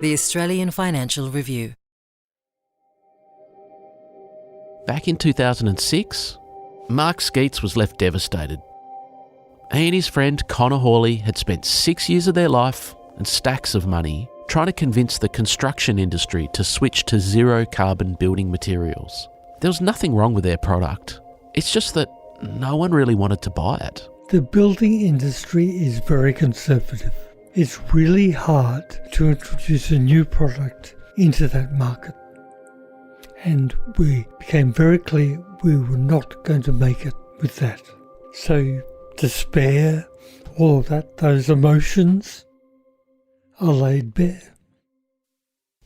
The Australian Financial Review. Back in 2006, Mark Skeets was left devastated. He and his friend Connor Hawley had spent 6 years of their life and stacks of money trying to convince the construction industry to switch to zero carbon building materials. There was nothing wrong with their product. It's just that no one really wanted to buy it. The building industry is very conservative. It's really hard to introduce a new product into that market. And we became very clear we were not going to make it with that. So despair, all of that, those emotions are laid bare.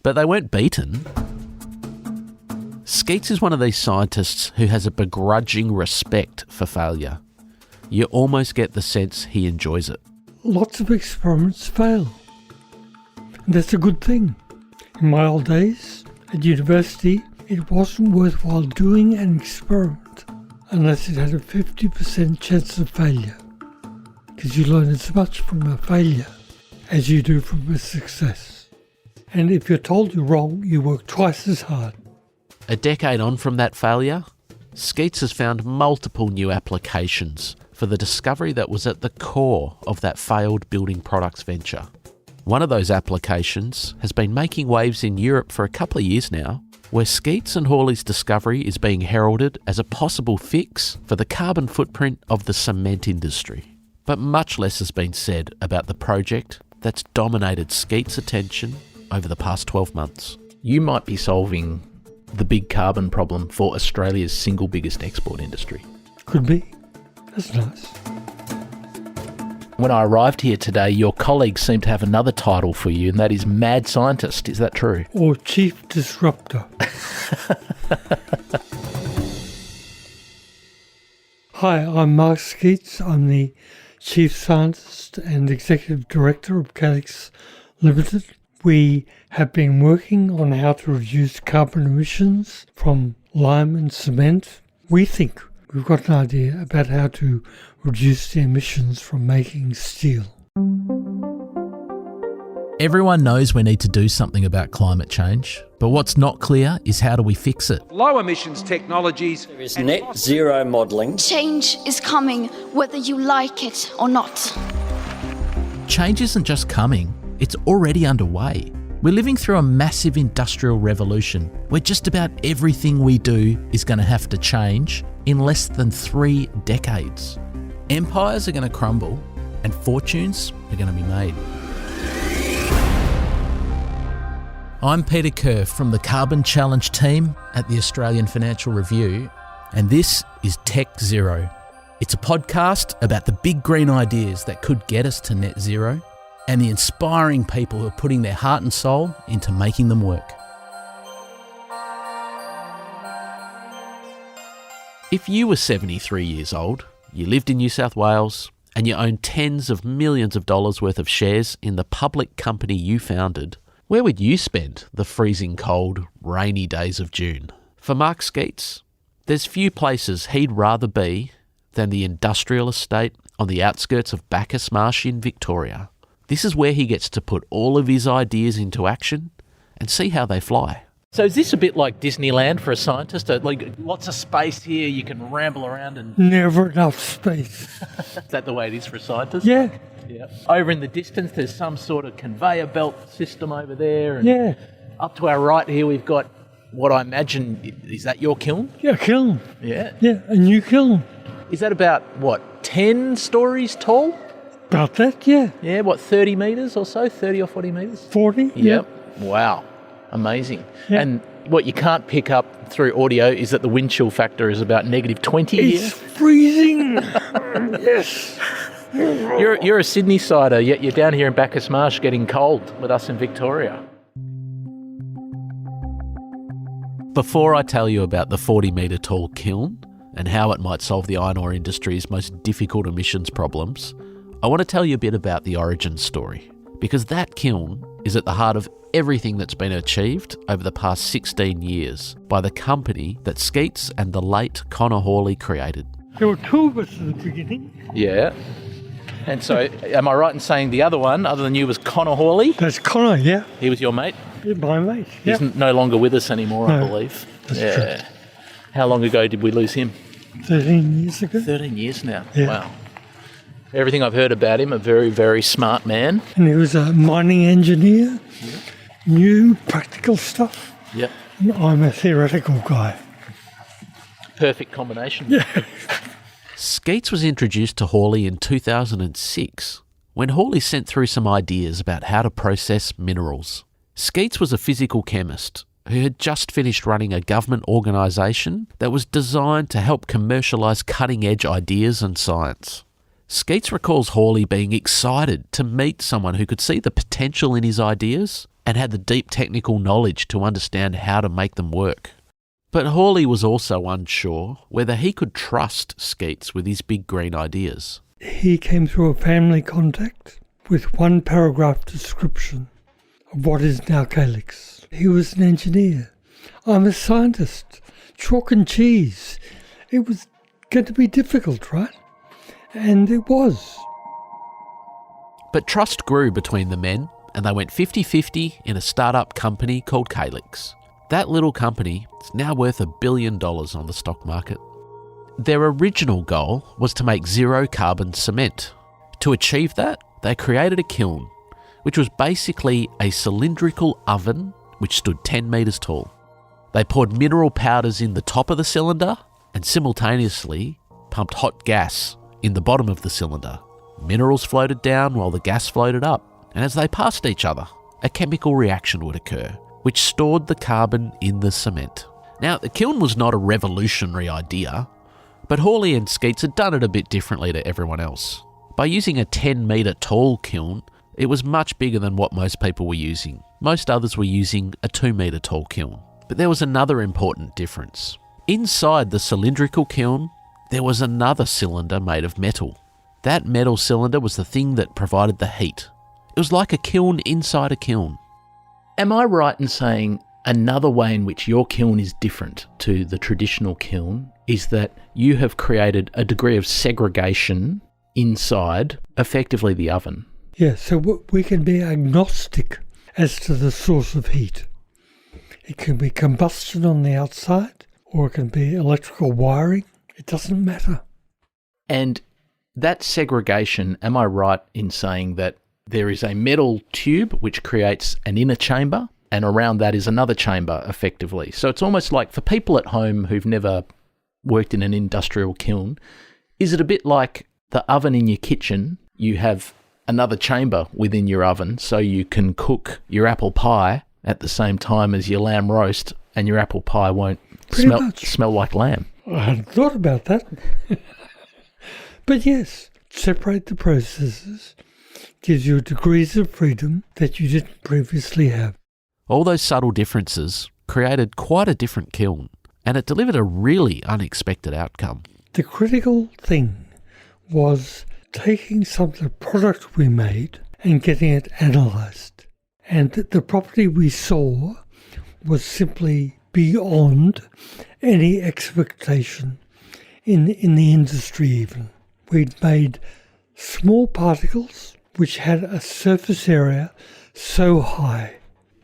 But they weren't beaten. Skeets is one of these scientists who has a begrudging respect for failure. You almost get the sense he enjoys it. Lots of experiments fail. And that's a good thing. In my old days at university, it wasn't worthwhile doing an experiment unless it had a 50% chance of failure. Because you learn as much from a failure as you do from a success. And if you're told you're wrong, you work twice as hard. A decade on from that failure, Skeets has found multiple new applications for the discovery that was at the core of that failed building products venture. One of those applications has been making waves in Europe for a couple of years now, where Skeets and Hawley's discovery is being heralded as a possible fix for the carbon footprint of the cement industry. But much less has been said about the project that's dominated Skeets' attention over the past 12 months. You might be solving the big carbon problem for Australia's single biggest export industry. Could be. That's nice. When I arrived here today, your colleagues seem to have another title for you, and that is Mad Scientist. Is that true? Or Chief Disruptor. Hi, I'm Mark Skeets. I'm the Chief Scientist and Executive Director of Calix Limited. We have been working on how to reduce carbon emissions from lime and cement. We think we've got an idea about how to reduce the emissions from making steel. Everyone knows we need to do something about climate change, but what's not clear is how do we fix it? Low emissions technologies. There is net zero modelling. Change is coming whether you like it or not. Change isn't just coming, it's already underway. We're living through a massive industrial revolution where just about everything we do is going to have to change in less than 3 decades. Empires are going to crumble and fortunes are going to be made. I'm Peter Kerr from the Carbon Challenge team at the Australian Financial Review, and this is Tech Zero. It's a podcast about the big green ideas that could get us to net zero and the inspiring people who are putting their heart and soul into making them work. If you were 73 years old, you lived in New South Wales, and you owned tens of millions of dollars worth of shares in the public company you founded, where would you spend the freezing cold, rainy days of June? For Mark Skeets, there's few places he'd rather be than the industrial estate on the outskirts of Bacchus Marsh in Victoria. This is where he gets to put all of his ideas into action and see how they fly. So is this a bit like Disneyland for a scientist? Like lots of space here, you can ramble around and... Never enough space. Is that the way it is for a scientist? Yeah. Yeah. Over in the distance, there's some sort of conveyor belt system over there. And Yeah. Up to our right here, we've got what I imagine, is that your kiln? Yeah, kiln. Yeah. Yeah, a new kiln. Is that about, 10 stories tall? About that, yeah. Yeah, 30 metres or so? 30 or 40 metres? 40. Yep. Wow. Amazing. Yeah. And what you can't pick up through audio is that the wind chill factor is about -20 here. It's freezing. Yes. You're a Sydney sider, yet you're down here in Bacchus Marsh getting cold with us in Victoria. Before I tell you about the 40-metre tall kiln and how it might solve the iron ore industry's most difficult emissions problems, I want to tell you a bit about the origin story, because that kiln is at the heart of everything that's been achieved over the past 16 years by the company that Skeets and the late Connor Hawley created. There were 2 of us at the beginning. Yeah. And so, am I right in saying the other one, other than you, was Connor Hawley? That's Connor, yeah. He was your mate? My mate, yeah. He's no longer with us anymore, I No, believe. that's true. How long ago did we lose him? 13 years ago. 13 years now. Yeah. Wow. Everything I've heard about him, a very, very smart man. And he was a mining engineer, knew practical stuff, Yep. and I'm a theoretical guy. Perfect combination. Yeah. Skeets was introduced to Hawley in 2006 when Hawley sent through some ideas about how to process minerals. Skeets was a physical chemist who had just finished running a government organisation that was designed to help commercialise cutting-edge ideas and science. Skeets recalls Hawley being excited to meet someone who could see the potential in his ideas and had the deep technical knowledge to understand how to make them work. But Hawley was also unsure whether he could trust Skeets with his big green ideas. He came through a family contact with one paragraph description of what is now calyx. He was an engineer. I'm a scientist. Chalk and cheese. It was going to be difficult, right? And it was. But trust grew between the men and they went 50-50 in a startup company called Calyx. That little company is now worth $1 billion on the stock market. Their original goal was to make zero carbon cement. To achieve that, they created a kiln, which was basically a cylindrical oven which stood 10 metres tall. They poured mineral powders in the top of the cylinder and simultaneously pumped hot gas in the bottom of the cylinder. Minerals floated down while the gas floated up, and as they passed each other, a chemical reaction would occur, which stored the carbon in the cement. Now, the kiln was not a revolutionary idea, but Hawley and Skeets had done it a bit differently to everyone else. By using a 10-metre tall kiln, it was much bigger than what most people were using. Most others were using a 2-metre tall kiln. But there was another important difference. Inside the cylindrical kiln, there was another cylinder made of metal. That metal cylinder was the thing that provided the heat. It was like a kiln inside a kiln. Am I right in saying another way in which your kiln is different to the traditional kiln is that you have created a degree of segregation inside, effectively, the oven? Yeah, so we can be agnostic as to the source of heat. It can be combustion on the outside, or it can be electrical wiring. It doesn't matter. And that segregation, am I right in saying that there is a metal tube which creates an inner chamber, and around that is another chamber, effectively? So it's almost like, for people at home who've never worked in an industrial kiln, is it a bit like the oven in your kitchen? You have another chamber within your oven so you can cook your apple pie at the same time as your lamb roast, and your apple pie won't smell like lamb. I hadn't thought about that. But yes, separate the processes gives you degrees of freedom that you didn't previously have. All those subtle differences created quite a different kiln, and it delivered a really unexpected outcome. The critical thing was taking some of the product we made and getting it analysed. And the property we saw was simply beyond any expectation in the industry even. We'd made small particles which had a surface area so high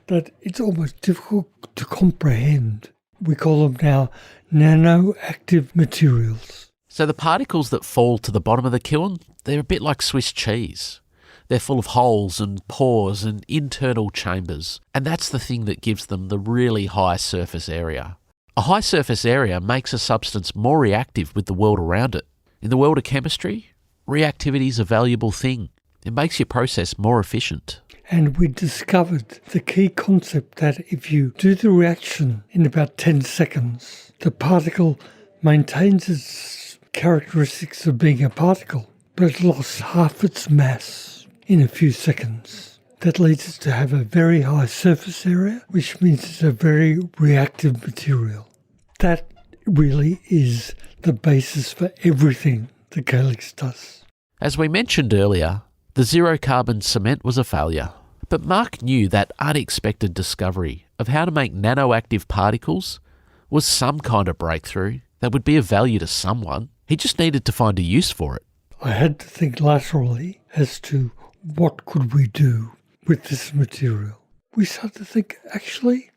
that it's almost difficult to comprehend. We call them now nanoactive materials. So the particles that fall to the bottom of the kiln, they're a bit like Swiss cheese. They're full of holes and pores and internal chambers, and that's the thing that gives them the really high surface area. A high surface area makes a substance more reactive with the world around it. In the world of chemistry, reactivity is a valuable thing. It makes your process more efficient. And we discovered the key concept that if you do the reaction in about 10 seconds, the particle maintains its characteristics of being a particle, but it lost half its mass in a few seconds. That leads it to have a very high surface area, which means it's a very reactive material. That really is the basis for everything the calyx does. As we mentioned earlier, the zero-carbon cement was a failure. But Mark knew that unexpected discovery of how to make nanoactive particles was some kind of breakthrough that would be of value to someone. He just needed to find a use for it. I had to think laterally as to what could we do with this material. We started to think, actually,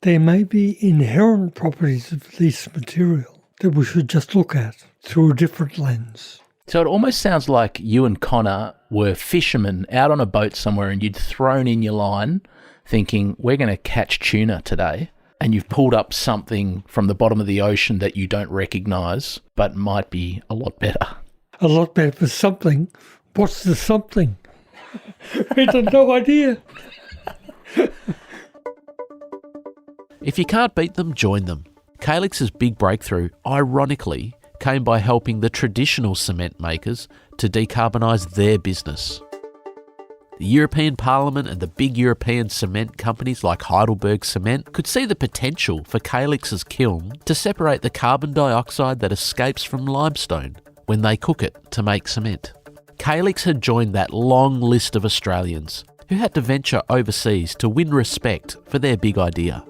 there may be inherent properties of this material that we should just look at through a different lens. So it almost sounds like you and Connor were fishermen out on a boat somewhere and you'd thrown in your line thinking, we're going to catch tuna today. And you've pulled up something from the bottom of the ocean that you don't recognise, but might be a lot better. A lot better for something. What's the something? We had no idea. If you can't beat them, join them. Calix's big breakthrough, ironically, came by helping the traditional cement makers to decarbonise their business. The European Parliament and the big European cement companies like Heidelberg Cement could see the potential for Calix's kiln to separate the carbon dioxide that escapes from limestone when they cook it to make cement. Calix had joined that long list of Australians who had to venture overseas to win respect for their big idea.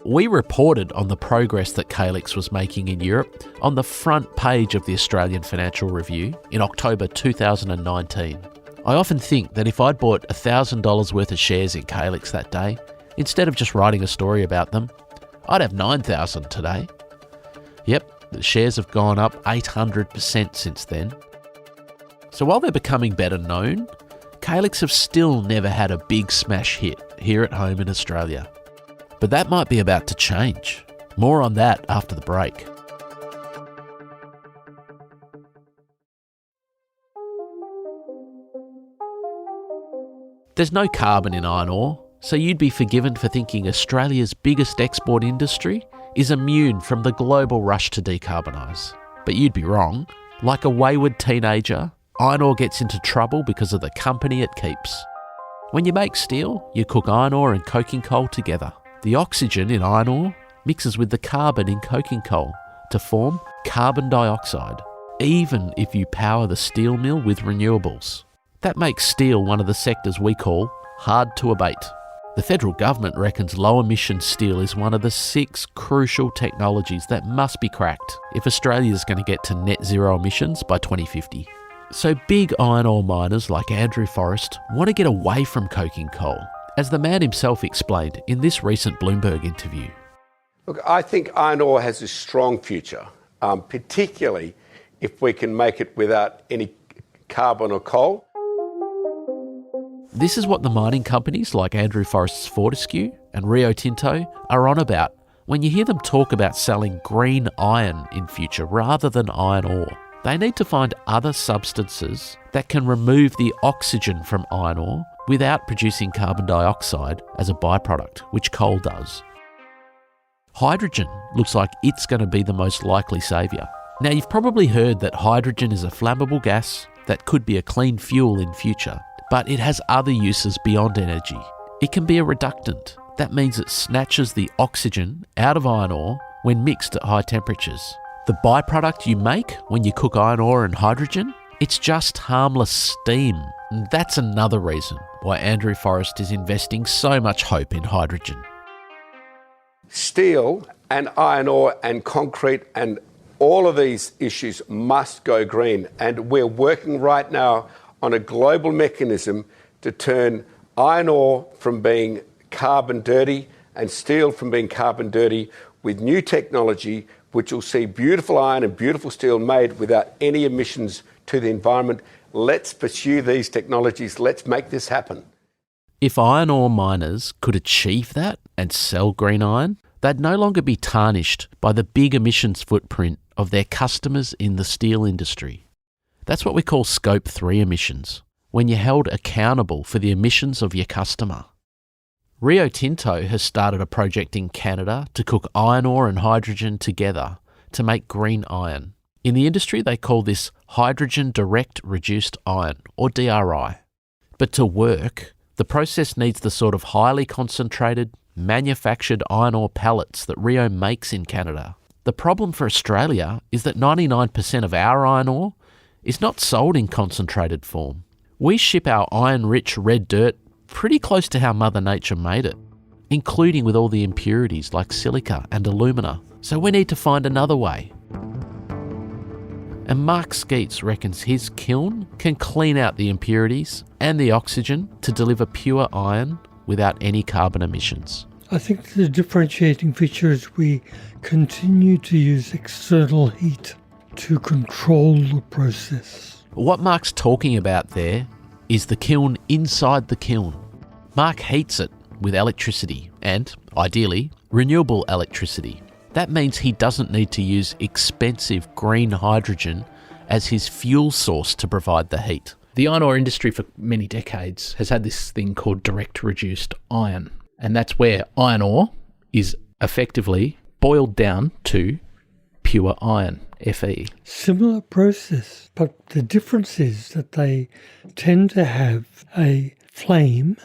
We reported on the progress that Calix was making in Europe on the front page of the Australian Financial Review in October 2019. I often think that if I'd bought $1,000 worth of shares in Calix that day, instead of just writing a story about them, I'd have 9,000 today. Yep, the shares have gone up 800% since then. So while they're becoming better known, Calix have still never had a big smash hit here at home in Australia. But that might be about to change. More on that after the break. There's no carbon in iron ore, so you'd be forgiven for thinking Australia's biggest export industry is immune from the global rush to decarbonise. But you'd be wrong. Like a wayward teenager, iron ore gets into trouble because of the company it keeps. When you make steel, you cook iron ore and coking coal together. The oxygen in iron ore mixes with the carbon in coking coal to form carbon dioxide, even if you power the steel mill with renewables. That makes steel one of the sectors we call hard to abate. The federal government reckons low-emission steel is one of the 6 crucial technologies that must be cracked if Australia is going to get to net zero emissions by 2050. So big iron ore miners like Andrew Forrest want to get away from coking coal, as the man himself explained in this recent Bloomberg interview. Look, I think iron ore has a strong future, particularly if we can make it without any carbon or coal. This is what the mining companies like Andrew Forrest's Fortescue and Rio Tinto are on about when you hear them talk about selling green iron in future rather than iron ore. They need to find other substances that can remove the oxygen from iron ore without producing carbon dioxide as a byproduct, which coal does. Hydrogen looks like it's going to be the most likely saviour. Now, you've probably heard that hydrogen is a flammable gas that could be a clean fuel in future, but it has other uses beyond energy. It can be a reductant. That means it snatches the oxygen out of iron ore when mixed at high temperatures. The byproduct you make when you cook iron ore and hydrogen, it's just harmless steam. And that's another reason why Andrew Forrest is investing so much hope in hydrogen. Steel and iron ore and concrete and all of these issues must go green. And we're working right now on a global mechanism to turn iron ore from being carbon dirty and steel from being carbon dirty with new technology which will see beautiful iron and beautiful steel made without any emissions to the environment. Let's pursue these technologies. Let's make this happen. If iron ore miners could achieve that and sell green iron, they'd no longer be tarnished by the big emissions footprint of their customers in the steel industry. That's what we call Scope 3 emissions, when you're held accountable for the emissions of your customer. Rio Tinto has started a project in Canada to cook iron ore and hydrogen together to make green iron. In the industry, they call this hydrogen direct reduced iron, or DRI. But to work, the process needs the sort of highly concentrated, manufactured iron ore pellets that Rio makes in Canada. The problem for Australia is that 99% of our iron ore is not sold in concentrated form. We ship our iron-rich red dirt pretty close to how Mother Nature made it, including with all the impurities like silica and alumina. So we need to find another way. And Mark Skeets reckons his kiln can clean out the impurities and the oxygen to deliver pure iron without any carbon emissions. I think the differentiating feature is we continue to use external heat to control the process. What Mark's talking about there is the kiln inside the kiln. Mark heats it with electricity and, ideally, renewable electricity. That means he doesn't need to use expensive green hydrogen as his fuel source to provide the heat. The iron ore industry for many decades has had this thing called direct reduced iron. And that's where iron ore is effectively boiled down to pure iron, Fe. Similar process, but the difference is that they tend to have a flame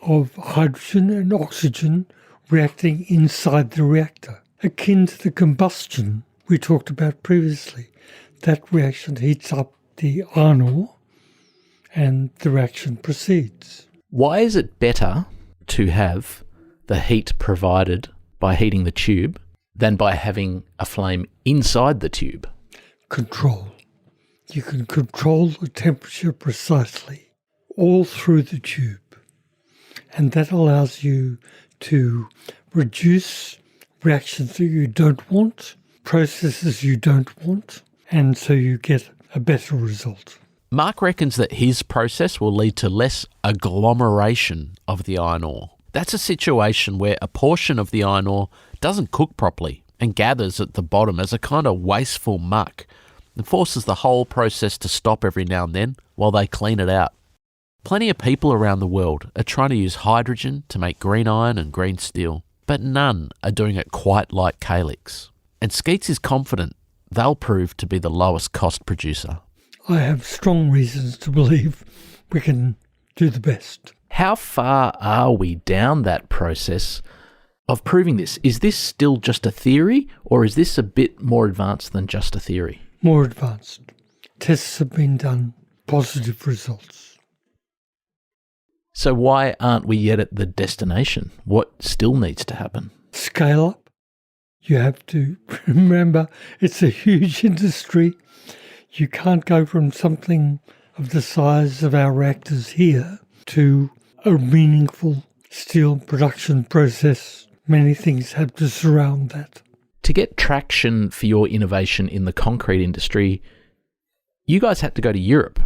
of hydrogen and oxygen reacting inside the reactor, akin to the combustion we talked about previously. That reaction heats up the iron ore and the reaction proceeds. Why is it better to have the heat provided by heating the tube than by having a flame inside the tube? Control. You can control the temperature precisely all through the tube. And that allows you to reduce reactions that you don't want, processes you don't want, and so you get a better result. Mark reckons that his process will lead to less agglomeration of the iron ore. That's a situation where a portion of the iron ore doesn't cook properly and gathers at the bottom as a kind of wasteful muck and forces the whole process to stop every now and then while they clean it out. Plenty of people around the world are trying to use hydrogen to make green iron and green steel, but none are doing it quite like Calix. And Skeets is confident they'll prove to be the lowest cost producer. I have strong reasons to believe we can do the best. How far are we down that process of proving this? Is this still just a theory, or is this a bit more advanced than just a theory? More advanced. Tests have been done, positive results. So why aren't we yet at the destination? What still needs to happen? Scale up. You have to remember it's a huge industry. You can't go from something of the size of our reactors here to a meaningful steel production process. Many things have to surround that. To get traction for your innovation in the concrete industry, you guys had to go to Europe,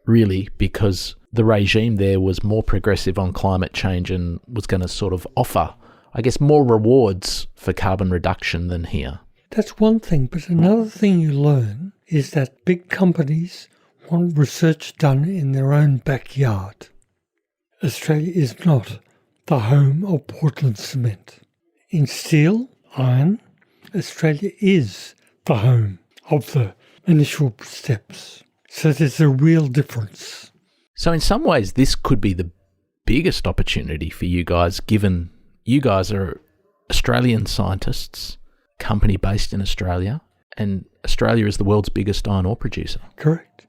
really, because the regime there was more progressive on climate change and was going to sort of offer, I guess, more rewards for carbon reduction than here. That's one thing, but another thing you learn is that big companies want research done in their own backyard. Australia is not the home of Portland cement. In steel, iron, Australia is the home of the initial steps. So there's a real difference. So in some ways, this could be the biggest opportunity for you guys, given you guys are Australian scientists, company based in Australia, and Australia is the world's biggest iron ore producer. Correct.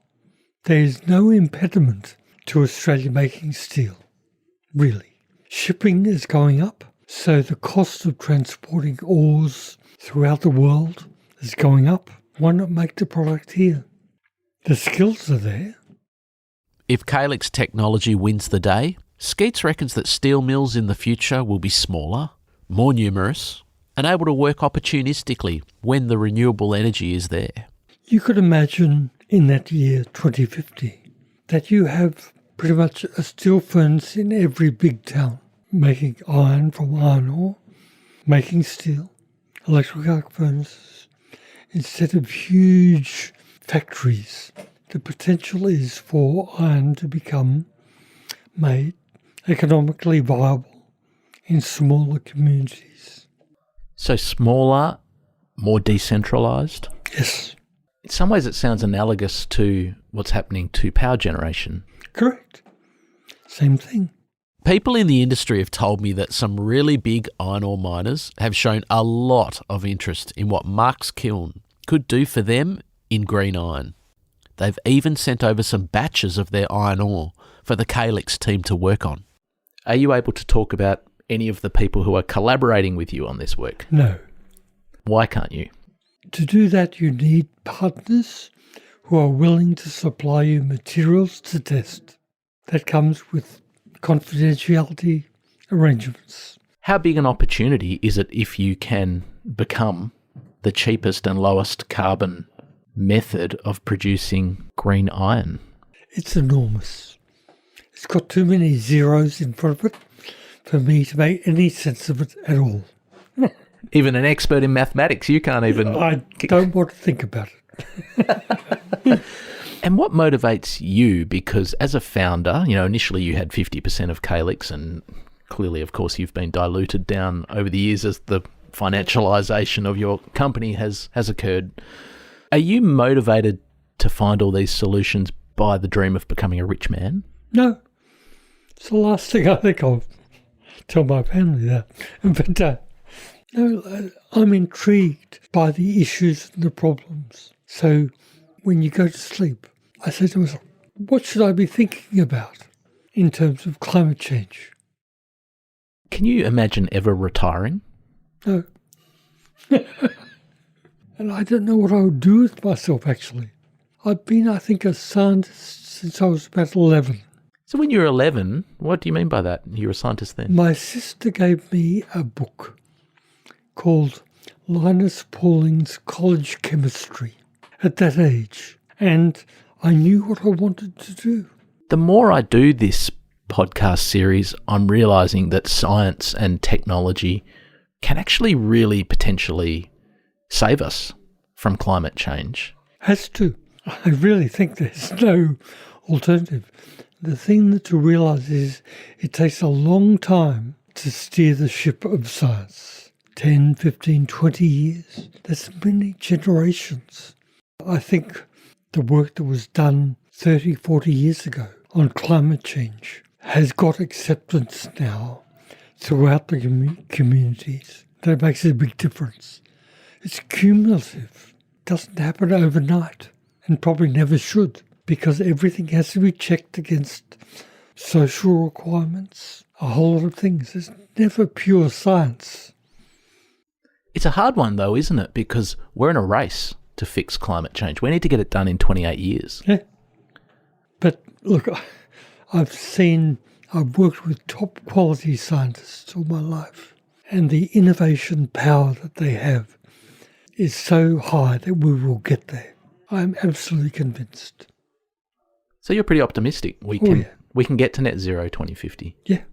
There is no impediment to Australia making steel, really. Shipping is going up, so the cost of transporting ores throughout the world is going up. Why not make the product here? The skills are there. If Calix technology wins the day, Skeets reckons that steel mills in the future will be smaller, more numerous, and able to work opportunistically when the renewable energy is there. You could imagine in that year 2050 that you have pretty much a steel furnace in every big town, making iron from iron ore, making steel, electric arc furnaces, instead of huge factories. The potential is for iron to become made economically viable in smaller communities. So smaller, more decentralised? Yes. In some ways it sounds analogous to what's happening to power generation. Correct. Same thing. People in the industry have told me that some really big iron ore miners have shown a lot of interest in what Mark's kiln could do for them in green iron. They've even sent over some batches of their iron ore for the Calix team to work on. Are you able to talk about any of the people who are collaborating with you on this work? No. Why can't you? To do that, you need partners who are willing to supply you materials to test. That comes with confidentiality arrangements. How big an opportunity is it if you can become the cheapest and lowest carbon method of producing green iron? It's enormous. It's got too many zeros in front of it for me to make any sense of it at all. Even an expert in mathematics, you can't even... I don't want to think about it. And what motivates you? Because as a founder, initially you had 50% of Calix, and clearly, of course, you've been diluted down over the years as the financialisation of your company has occurred. Are you motivated to find all these solutions by the dream of becoming a rich man? No. It's the last thing I think I'll tell my family that. But no, I'm intrigued by the issues and the problems. So when you go to sleep, I say to myself, what should I be thinking about in terms of climate change? Can you imagine ever retiring? No. And I don't know what I would do with myself, actually. I've been, I think, a scientist since I was about 11. So when you were 11, what do you mean by that? You were a scientist then? My sister gave me a book called Linus Pauling's College Chemistry at that age, and I knew what I wanted to do. The more I do this podcast series, I'm realising that science and technology can actually really potentially save us from climate change. Has to. I really think there's no alternative. The thing to realise is it takes a long time to steer the ship of science. 10, 15, 20 years. That's many generations. I think the work that was done 30, 40 years ago on climate change has got acceptance now throughout the communities. That makes a big difference. It's cumulative. It doesn't happen overnight and probably never should, because everything has to be checked against social requirements, a whole lot of things. It's never pure science. It's a hard one though, isn't it? Because we're in a race to fix climate change. We need to get it done in 28 years. Yeah. But look, I've worked with top quality scientists all my life, and the innovation power that they have is so high that we will get there. I'm absolutely convinced. So you're pretty optimistic. We can get to net zero 2050. Yeah.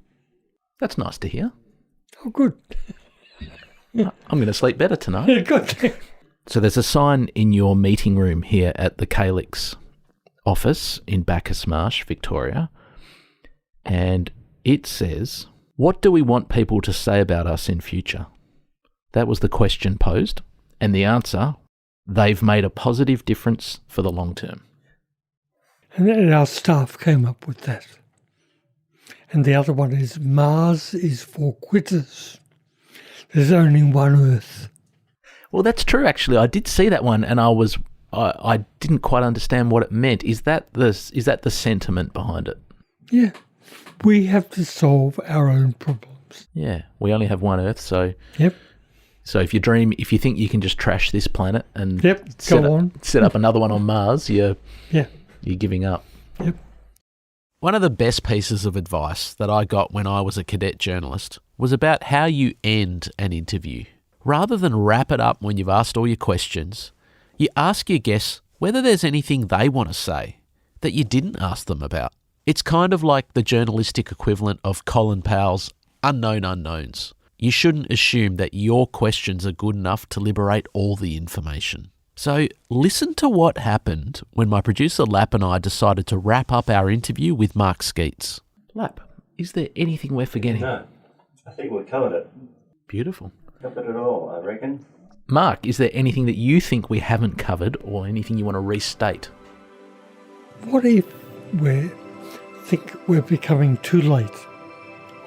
That's nice to hear. Oh, good. I'm going to sleep better tonight. Good. So there's a sign in your meeting room here at the Calix office in Bacchus Marsh, Victoria, and it says, "What do we want people to say about us in future?" That was the question posed, and the answer, "They've made a positive difference for the long term." And our staff came up with that. And the other one is, Mars is for quitters. There's only one Earth. Well, that's true, actually. I did see that one, and I didn't quite understand what it meant. Is that the sentiment behind it? Yeah. We have to solve our own problems. Yeah. We only have one Earth, so... Yep. So if you think you can just trash this planet and set up another one on Mars, you're giving up. Yep. One of the best pieces of advice that I got when I was a cadet journalist was about how you end an interview. Rather than wrap it up when you've asked all your questions, you ask your guests whether there's anything they want to say that you didn't ask them about. It's kind of like the journalistic equivalent of Colin Powell's Unknown Unknowns. You shouldn't assume that your questions are good enough to liberate all the information. So listen to what happened when my producer Lap and I decided to wrap up our interview with Mark Skeets. Lap, is there anything we're forgetting? No, I think we covered it. Beautiful. Covered it all, I reckon. Mark, is there anything that you think we haven't covered or anything you want to restate? What if we think we're becoming too late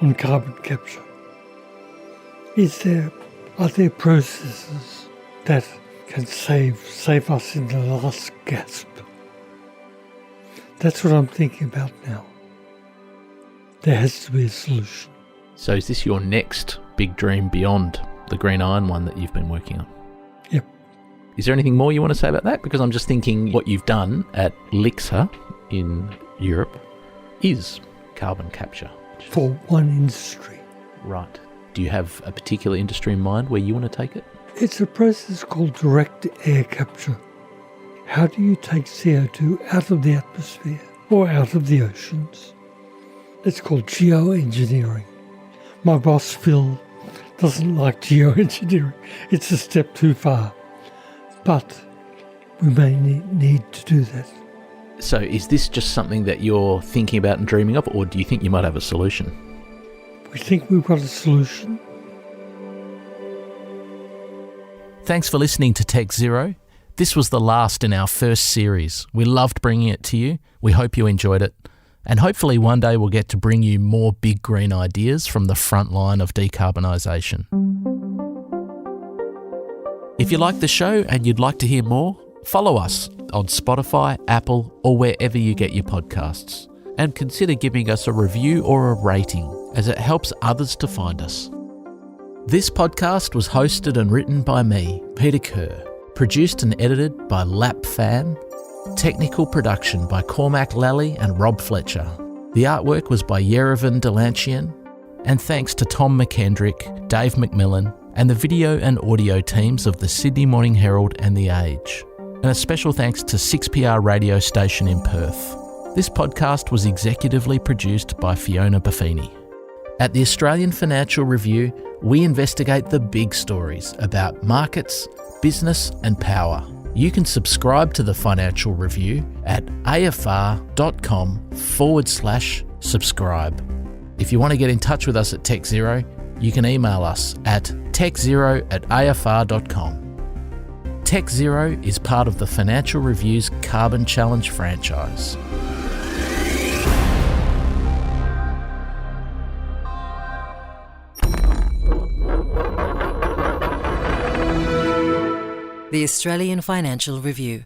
on carbon capture? Are there processes that can save us in the last gasp? That's what I'm thinking about now. There has to be a solution. So is this your next big dream beyond the green iron one that you've been working on? Yep. Is there anything more you want to say about that? Because I'm just thinking what you've done at Lixa in Europe is carbon capture. For one industry. Right. Do you have a particular industry in mind where you want to take it? It's a process called direct air capture. How do you take CO2 out of the atmosphere or out of the oceans? It's called geoengineering. My boss, Phil, doesn't like geoengineering. It's a step too far. But we may need to do that. So is this just something that you're thinking about and dreaming of, or do you think you might have a solution? We think we've got a solution. Thanks for listening to Tech Zero. This was the last in our first series. We loved bringing it to you. We hope you enjoyed it. And hopefully one day we'll get to bring you more big green ideas from the front line of decarbonisation. If you like the show and you'd like to hear more, follow us on Spotify, Apple, or wherever you get your podcasts. And consider giving us a review or a rating, as it helps others to find us. This podcast was hosted and written by me, Peter Kerr. Produced and edited by Lap Fan. Technical production by Cormac Lally and Rob Fletcher. The artwork was by Yerevan Delanchian. And thanks to Tom McKendrick, Dave McMillan, and the video and audio teams of the Sydney Morning Herald and The Age. And a special thanks to 6PR radio station in Perth. This podcast was executively produced by Fiona Buffini. At the Australian Financial Review, we investigate the big stories about markets, business and power. You can subscribe to the Financial Review at afr.com/subscribe. If you want to get in touch with us at Tech Zero, you can email us at techzero@afr.com. Tech Zero is part of the Financial Review's Carbon Challenge franchise. The Australian Financial Review.